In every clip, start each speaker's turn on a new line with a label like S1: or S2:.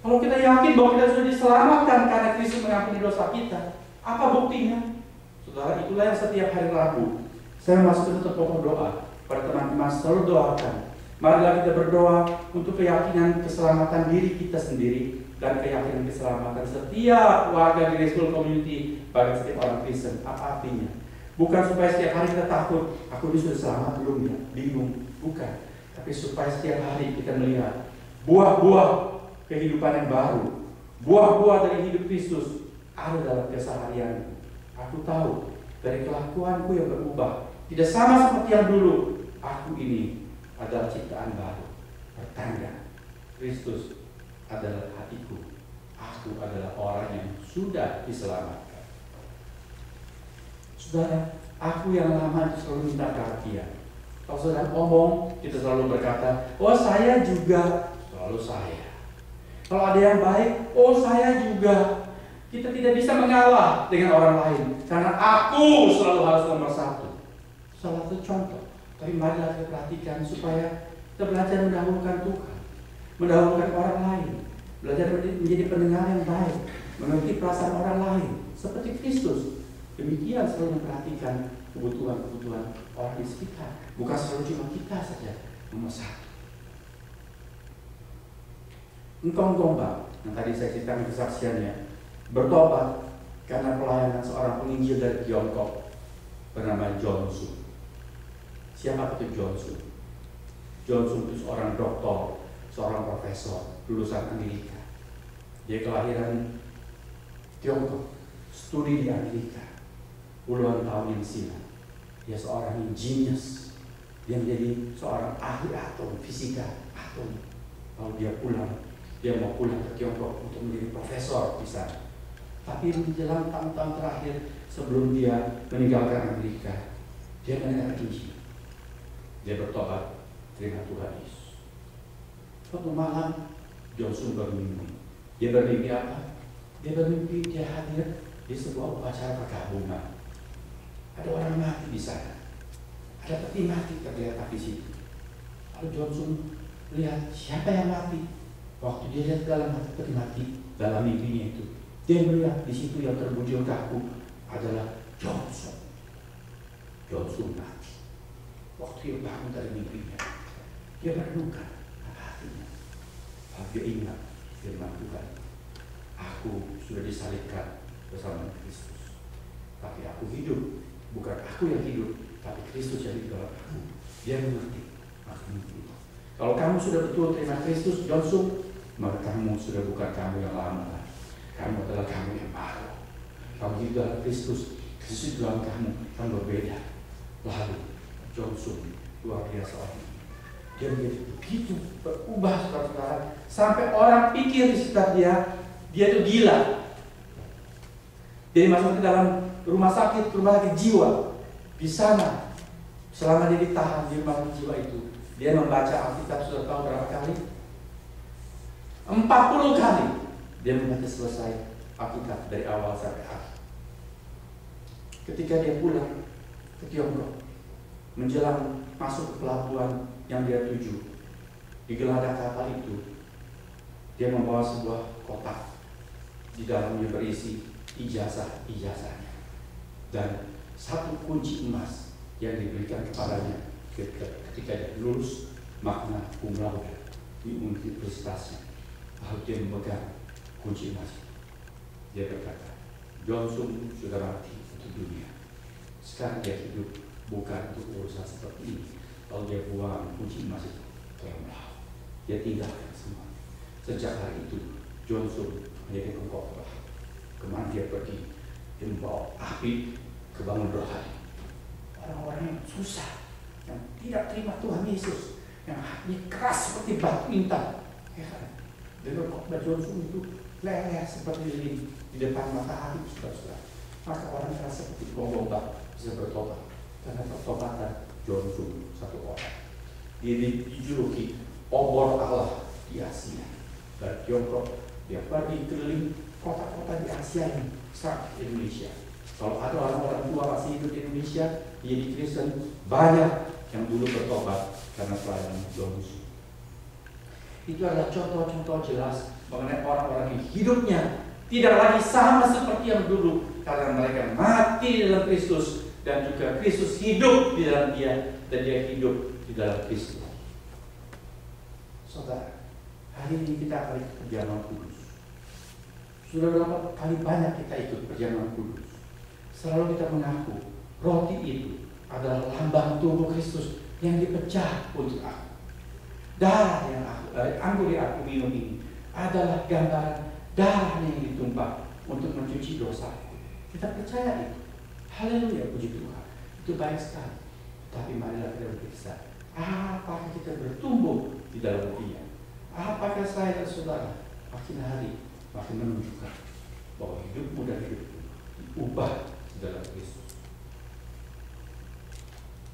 S1: Kalau kita yakin bahwa kita sudah diselamatkan karena Kristus mengampuni dosa kita, apa buktinya? Saudara, itulah yang setiap hari Rabu saya masuk ke pokok doa. Pada teman-teman selalu doakan. Marilah kita berdoa untuk keyakinan keselamatan diri kita sendiri dan keyakinan keselamatan setiap warga di School Community bagi setiap orang Kristen. Apa artinya? Bukan supaya setiap hari kita takut, aku ini sudah selamat belum ya? Bingung. Bukan. Tapi supaya setiap hari kita melihat buah-buah kehidupan yang baru, buah-buah dari hidup Kristus ada dalam keseharian. Aku tahu dari kelakuanku yang berubah, tidak sama seperti yang dulu. Aku ini adalah ciptaan baru. Pertanda, Kristus adalah hatiku. Aku adalah orang yang sudah diselamatkan. Saudara, aku yang lama selalu minta perhatian. Kalau saudara ngomong, kita selalu berkata, oh saya juga, selalu saya. Kalau ada yang baik, oh saya juga. Kita tidak bisa mengalah dengan orang lain, karena aku selalu harus nomor satu. Salah satu contoh. Tapi marilah kita perhatikan supaya kita belajar mendahulukan Tuhan, mendahulukan orang lain, belajar menjadi pendengar yang baik, mengerti perasaan orang lain, seperti Kristus. Demikian selalu memperhatikan kebutuhan-kebutuhan orang di sekitar, bukan selalu cuma kita saja nomor satu. Engkong Bang, yang tadi saya ceritakan kesaksiannya, bertobat karena pelayanan seorang penginjil dari Tiongkok bernama John Su. Siapa itu John Su? John Su itu seorang doktor, seorang profesor, lulusan Amerika. Dia kelahiran Tiongkok, studi di Amerika, puluhan tahun yang silam. Dia seorang genius. Dia menjadi seorang ahli atom, fisika atom. Lalu dia mau pulang ke Tiongkok untuk menjadi profesor di sana. Tapi menjelang tahun-tahun terakhir sebelum dia meninggalkan Amerika, dia mendengar Injil. Dia bertobat, terima Tuhan Yesus. Suatu malam, Johnson bermimpi. Dia bermimpi apa? Dia bermimpi dia hadir di sebuah upacara perkabungan. Ada orang mati di sana. Ada peti mati terlihat di situ. Lalu Johnson lihat siapa yang mati. Waktu dia lihat dalam peti mati, dalam mimpinya itu, dia melihat di situ yang terbujur kaku adalah Johnson. Johnson mati. Waktu dia bangun dari mimpinya, dia merenungkan hatinya. Lalu dia ingat firman Tuhan, aku sudah disalibkan bersama Kristus. Tapi aku hidup, bukan aku yang hidup, tapi Kristus yang hidup dalam aku. Dia mengerti maksud mimpi itu. Kalau kamu sudah betul terima Kristus, Johnson, maka kamu sudah bukan kamu yang lama. Kamu adalah kamu yang baru. Kamu hidup dalam Kristus, Kristus dalam kamu berbeda. Lalu Johnson luar biasa orang ini. Dia menjadi begitu berubah saudara-saudara, sampai orang pikir di sekitar dia itu gila. Dia masuk ke dalam rumah sakit jiwa. Di sana, selama dia ditahan di rumah sakit jiwa itu, dia membaca Alkitab sudah tahu berapa kali? 40 kali dia membaca selesai Alkitab dari awal sampai akhir. Ketika dia pulang ke Tiongkok, menjelang masuk ke pelabuhan yang dia tuju, di geladak kapal itu, dia membawa sebuah kotak. Di dalamnya berisi ijazah-ijazahnya dan satu kunci emas yang diberikan kepadanya ketika dia lulus magna cum laude di universitasnya. Lalu dia memegang kunci emas. Dia berkata, Johnson sudah mati untuk dunia. Sekarang dia hidup bukan untuk urusan seperti ini. Lalu dia buang kunci emas itu ke laut. Dia tinggalkan semua. Sejak hari itu, Johnson menjadi pengkhotbah. Kemana dia pergi, dia membawa api kebangun rohani. Orang-orang yang susah, yang tidak terima Tuhan Yesus, yang hati keras seperti batu intan. Ya kan? Dengan khotbah Johnson itu leleh seperti ini di depan matahari, saudara-saudara. Maka orang keras seperti Bang bisa bertobat. Karena pertobatan Johnson satu orang. Dia dijuluki obor Allah di Asia. Dari Tiongkok dia pergi keliling kota-kota di Asia ini sampai Indonesia. Kalau ada orang-orang tua masih hidup di Indonesia, jadi Kristen, banyak yang dulu bertobat karena pelayanan Johnson. Itu adalah contoh-contoh jelas mengenai orang-orang yang hidupnya tidak lagi sama seperti yang dulu, karena mereka mati dalam Kristus dan juga Kristus hidup di dalam dia dan dia hidup di dalam Kristus. Saudara, hari ini kita akan ikut perjamuan kudus. Sudah berapa kali banyak kita ikut perjamuan kudus. Selalu kita mengaku roti itu adalah lambang tubuh Kristus yang dipecah untuk aku. Darah yang anggur yang aku minum ini adalah gambaran darah yang ditumpah untuk mencuci dosa. Kita percaya itu. Haleluya, puji Tuhan. Itu baik sekali. Tapi marilah kita berpisah. Apakah kita bertumbuh di dalam Dia? Apakah saya dan saudara makin hari makin menunjukkan bahwa hidupmu dan hidupku diubah di dalam Kristus?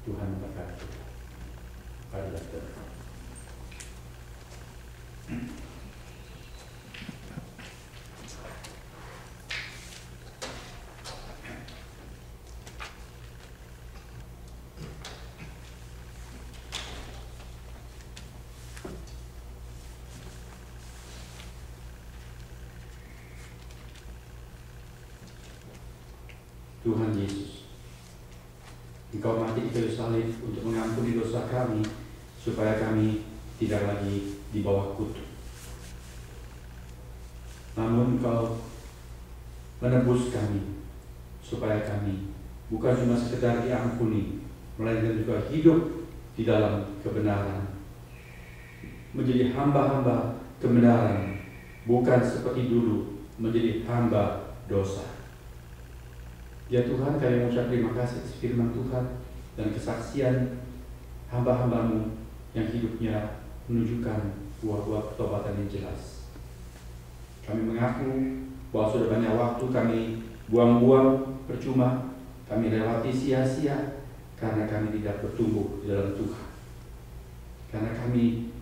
S1: Tuhan memberkati kita. Marilah kita berdoa. Tuhan Yesus, Engkau mati di kayu salib untuk mengampuni dosa kami, supaya kami tidak lagi di bawah kutuk. Namun Engkau menebus kami, supaya kami bukan cuma sekedar diampuni, melainkan juga hidup di dalam kebenaran, menjadi hamba-hamba kebenaran, bukan seperti dulu menjadi hamba dosa. Ya Tuhan, kami mengucap terima kasih atas firman Tuhan dan kesaksian hamba-Hamba-Mu yang hidupnya menunjukkan buah-buah pertobatan yang jelas. Kami mengaku bahwa sudah banyak waktu kami buang-buang percuma, kami lewati sia-sia karena kami tidak bertumbuh di dalam Tuhan. Karena kami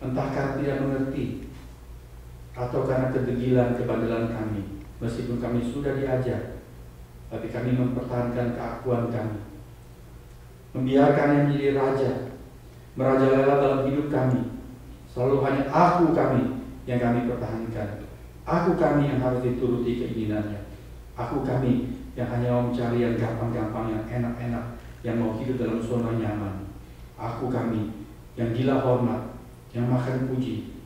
S1: entah karena tidak mengerti atau karena kedegilan kebandelan kami, meskipun kami sudah diajar, tapi kami mempertahankan keakuan kami, membiarkan yang menjadi raja, merajalela dalam hidup kami. Selalu hanya aku kami yang kami pertahankan. Aku kami yang harus dituruti keinginannya. Aku kami yang hanya mau mencari yang gampang-gampang, yang enak-enak, yang mau hidup dalam zona nyaman. Aku kami yang gila hormat, yang makan puji,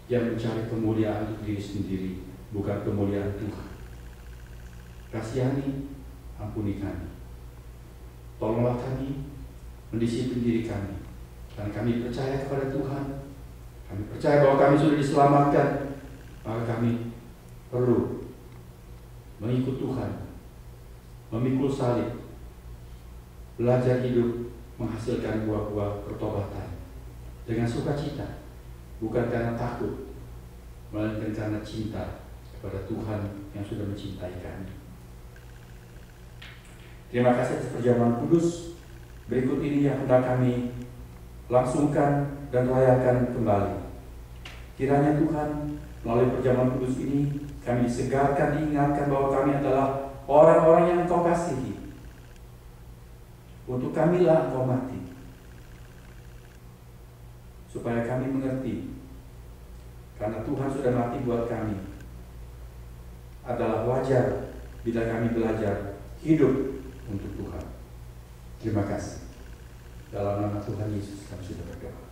S1: yang mencari kemuliaan untuk diri sendiri, bukan kemuliaan Tuhan. Kasihani, ampuni kami. Tolonglah kami mendisiplin diri kami, dan kami percaya kepada Tuhan. Kami percaya bahwa kami sudah diselamatkan, maka kami perlu mengikut Tuhan, memikul salib, belajar hidup menghasilkan buah-buah pertobatan dengan sukacita, bukan karena takut, melainkan karena cinta kepada Tuhan yang sudah mencintai kami. Terima kasih atas perjamuan kudus. Berikut ini yang hendak kami langsungkan dan rayakan kembali. Kiranya Tuhan, melalui perjamuan kudus ini, kami disegarkan, diingatkan bahwa kami adalah orang-orang yang Engkau kasihi. Untuk kamilah Engkau mati, supaya kami mengerti, karena Tuhan sudah mati buat kami, adalah wajar bila kami belajar hidup untuk Tuhan. Terima kasih. Dalam nama Tuhan Yesus kami sudah berdoa.